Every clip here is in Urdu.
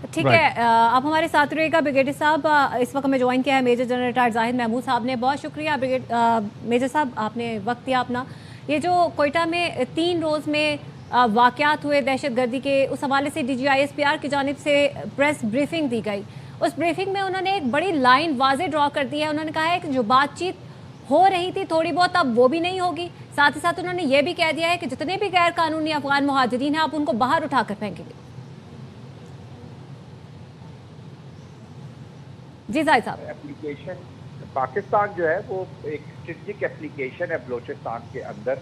ٹھیک ہے، آپ ہمارے ساتھ رہے گا بریگیڈیئر صاحب۔ اس وقت میں جوائن کیا ہے میجر جنرل ریٹائرڈ زاہد محمود صاحب نے۔ بہت شکریہ میجر صاحب، آپ نے وقت دیا اپنا۔ یہ جو کوئٹہ میں 3 روز میں واقعات ہوئے دہشت گردی کے، اس حوالے سے D G I S P R کی جانب سے پریس بریفنگ دی گئی۔ اس بریفنگ میں انہوں نے ایک بڑی لائن واضح ڈرا کر دی ہے۔ انہوں نے کہا ہے کہ جو بات چیت ہو رہی تھی تھوڑی بہت، اب وہ بھی نہیں ہوگی۔ ساتھ ہی ساتھ انہوں نے یہ بھی کہہ دیا ہے کہ جتنے بھی غیر قانونی افغان مہاجرین ہیں آپ ان کو باہر اٹھا کر پھینکیں گے۔ جی زاہد صاحب۔ اپلیکیشن پاکستان جو ہے وہ ایک اسٹریٹجک اپلیکیشن ہے بلوچستان کے اندر،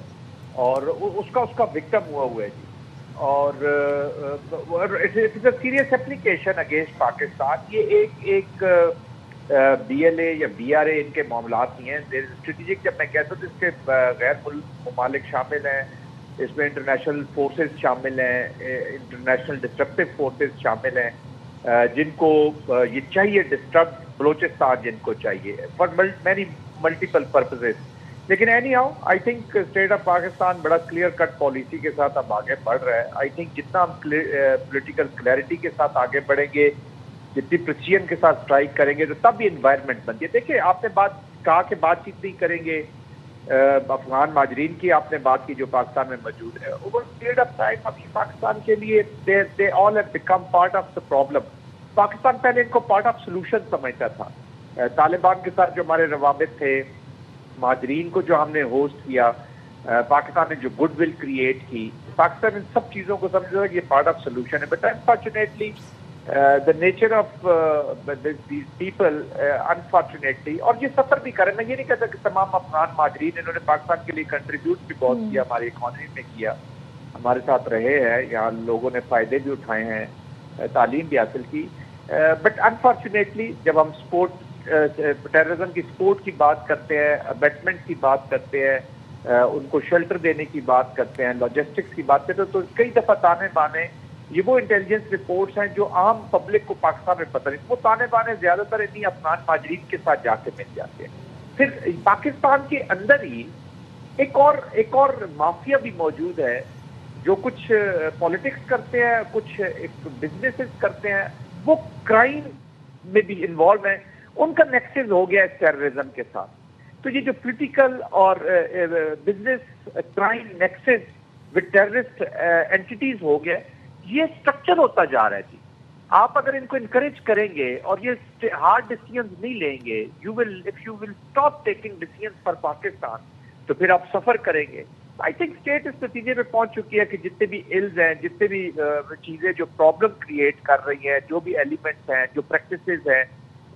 اور اس کا وکٹم ہوا ہے جی، اور سیریس اپلیکیشن اگینسٹ پاکستان۔ یہ ایک بی ایل اے یا بی آر اے ان کے معاملات نہیں ہیں۔ اسٹریٹجک جب میں کہتا ہوں تو اس کے غیر ممالک شامل ہیں، اس میں انٹرنیشنل فورسز شامل ہیں، انٹرنیشنل ڈسٹرکٹیو فورسز شامل ہیں، جن کو یہ چاہیے ڈسٹرب بلوچستان، جن کو چاہیے فار مینی ملٹیپل پرپزز۔ لیکن any how I think state of Pakistan بڑا کلیئر کٹ پالیسی کے ساتھ اب آگے بڑھ رہا ہے۔ آئی تھنک جتنا ہم پولیٹیکل کلیئرٹی کے ساتھ آگے بڑھیں گے، جتنی پریسیجن کے ساتھ اسٹرائک کریں گے، تو تب یہ انوائرمنٹ بنتی ہے۔ دیکھیں، آپ نے کہا کہ بات چیت نہیں کریں گے افغان مہاجرین کی، آپ نے بات کی جو پاکستان میں موجود ہے۔ اوور پیریڈ آف ٹائم ابھی پاکستان کے لیے they all have become part of the problem۔ Pakistan پہلے ان کو پارٹ آف سولوشن سمجھتا تھا۔ طالبان کے ساتھ جو ہمارے روابط تھے، مہاجرین کو جو ہم نے ہوسٹ کیا، پاکستان نے جو گڈ ول کریٹ کی، پاکستان ان سب چیزوں کو سمجھتا ہے کہ یہ پارٹ آف سولوشن ہے۔ But unfortunately the nature of these people unfortunately، اور یہ سفر بھی کریں، میں یہ نہیں کہتا کہ تمام افغان مہاجرین انہوں نے پاکستان کے لیے کنٹریبیوٹ بھی بہت کیا، ہماری اکانومی میں کیا، ہمارے ساتھ رہے ہیں، یہاں لوگوں نے فائدے بھی اٹھائے ہیں، تعلیم بھی حاصل کی۔ بٹ انفارچونیٹلی جب ہم ٹیررزم کی سپورٹ کی بات کرتے ہیں، ابیٹمنٹ کی بات کرتے ہیں، ان کو شیلٹر دینے کی بات کرتے ہیں، لاجسٹکس کی بات کرتے ہیں، تو کئی دفعہ تانے بانے، یہ وہ انٹیلیجنس رپورٹس ہیں جو عام پبلک کو پاکستان میں پتہ نہیں، وہ تانے بانے زیادہ تر انہی افغان مہاجرین کے ساتھ جا کے مل جاتے ہیں۔ پھر پاکستان کے اندر ہی ایک اور مافیا بھی موجود ہے جو کچھ پالیٹکس کرتے ہیں، کچھ بزنسز کرتے ہیں، وہ کرائم میں بھی انوالو ہیں، ان کا نیکسس ہو گیا ہے ٹیررزم کے ساتھ۔ تو یہ جو پولیٹیکل اور business crime nexus with terrorist entities ہو گیا، یہ اسٹرکچر ہوتا جا رہا ہے جی۔ آپ اگر ان کو انکریج کریں گے اور یہ ہارڈ ڈیسیژنز نہیں لیں گے، if you will stop taking decisions for Pakistan, تو پھر آپ سفر کریں گے۔ آئی تھنک اسٹیٹ اس نتیجے پہ پہنچ چکی ہے کہ جتنے بھی ایلز ہیں، جتنے بھی چیزیں جو پرابلم کریٹ کر رہی ہیں، جو بھی ایلیمنٹس ہیں، جو پریکٹسز ہیں،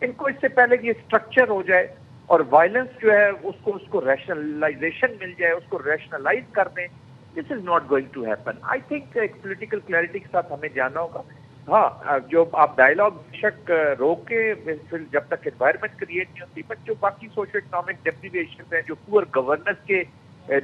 ان کو اس سے پہلے کہ یہ اسٹرکچر ہو جائے اور وائلنس جو ہے اس کو ریشنلائزیشن مل جائے، اس کو ریشنلائز کر دیں، this is not going to happen. I think ایک پولیٹیکل کلیئرٹی کے ساتھ ہمیں جانا ہوگا۔ ہاں، جو آپ ڈائلاگ بے شک روک کے پھر جب تک انوائرمنٹ کریٹ نہیں ہوتی، بٹ جو باقی سوشل اکنامک ڈیپریویشن ہیں، جو پور گورننس کے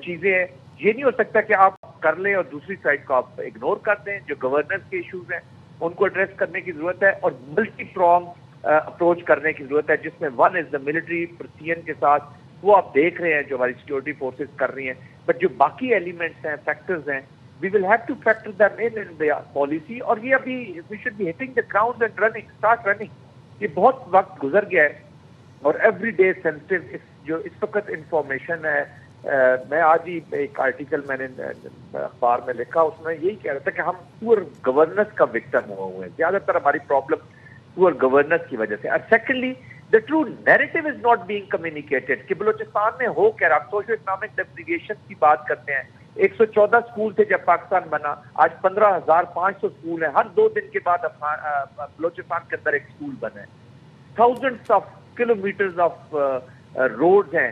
چیزیں ہیں، یہ نہیں ہو سکتا کہ آپ کر لیں اور دوسری سائڈ کو آپ اگنور کر دیں۔ جو گورننس کے ایشوز ہیں ان کو ایڈریس کرنے کی ضرورت ہے، اور ملٹی پرونگ اپروچ کرنے کی ضرورت ہے، جس میں one is the military precision کے ساتھ وہ آپ دیکھ رہے ہیں جو ہماری سیکورٹی فورسز کر رہی ہیں، بٹ جو باقی ایلیمنٹس ہیں، فیکٹرز ہیں، we will have to factor them in the policy۔ اور یہ ابھی we should be hitting the ground and start running۔ یہ بہت وقت گزر گیا ہے، اور ایوری ڈے سینسٹیو جو اس وقت انفارمیشن ہے، میں آج ہی ایک آرٹیکل میں نے اخبار میں لکھا، اس میں یہی کہہ رہا تھا کہ ہم پور گورننس کا وکٹم ہوئے ہیں، زیادہ تر ہماری پرابلم پور گورننس کی وجہ سے۔ اور secondly the true narrative is not being communicated کہ بلوچستان میں ہو کیا رہا۔ سوشل اکنامک ڈیپریویشن کی بات کرتے ہیں، 114 اسکول تھے جب پاکستان بنا، آج 15,500 اسکول ہیں، ہر 2 دن کے بعد بلوچستان کے اندر ایک اسکول بنا ہے، thousands of kilometres of roads ہیں،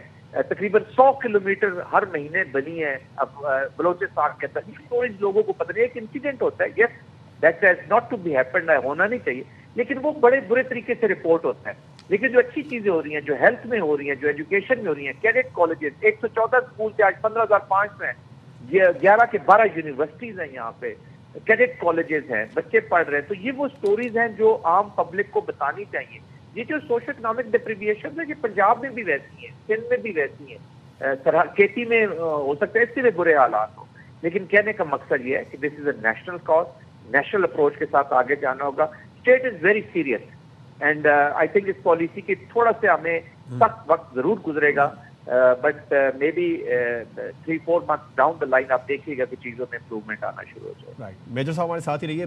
تقریباً 100 کلومیٹر ہر مہینے بنی ہے اب بلوچستان کے اندر۔ اسٹوریج لوگوں کو پتہ نہیں، ایک انسیڈنٹ ہوتا ہے، yes that has not to be happened, ہونا نہیں چاہیے، لیکن وہ بڑے برے طریقے سے رپورٹ ہوتا ہے۔ لیکن جو اچھی چیزیں ہو رہی ہیں، جو ہیلتھ میں ہو رہی ہیں، جو ایجوکیشن میں ہو رہی ہیں، کیڈٹ کالجز 114 اسکول سے آج 15,500 ہیں، 11 کے 12 یونیورسٹیز ہیں، یہاں پہ کیڈٹ کالجز ہیں، بچے پڑھ رہے ہیں۔ تو یہ وہ سٹوریز ہیں جو عام پبلک کو بتانی چاہیے۔ یہ جو سوشل اکنامک ڈیپریویشن ہے، یہ پنجاب میں بھی ویسی ہیں، سندھ میں بھی ویسی ہیں، کھیتی میں ہو سکتا ہے اس سے بھی برے حالات ہوں، لیکن کہنے کا مقصد یہ ہے کہ this is a national cause, national approach کے ساتھ آگے جانا ہوگا۔ State is very serious and I think اس پالیسی کی تھوڑا سے ہمیں سخت وقت ضرور گزرے گا, but maybe 3-4 months down the line آپ دیکھیے گا کہ چیزوں میں امپروومنٹ آنا شروع ہو جائے. رائٹ, میجر صاحب ہمارے ساتھ ہی رہیے.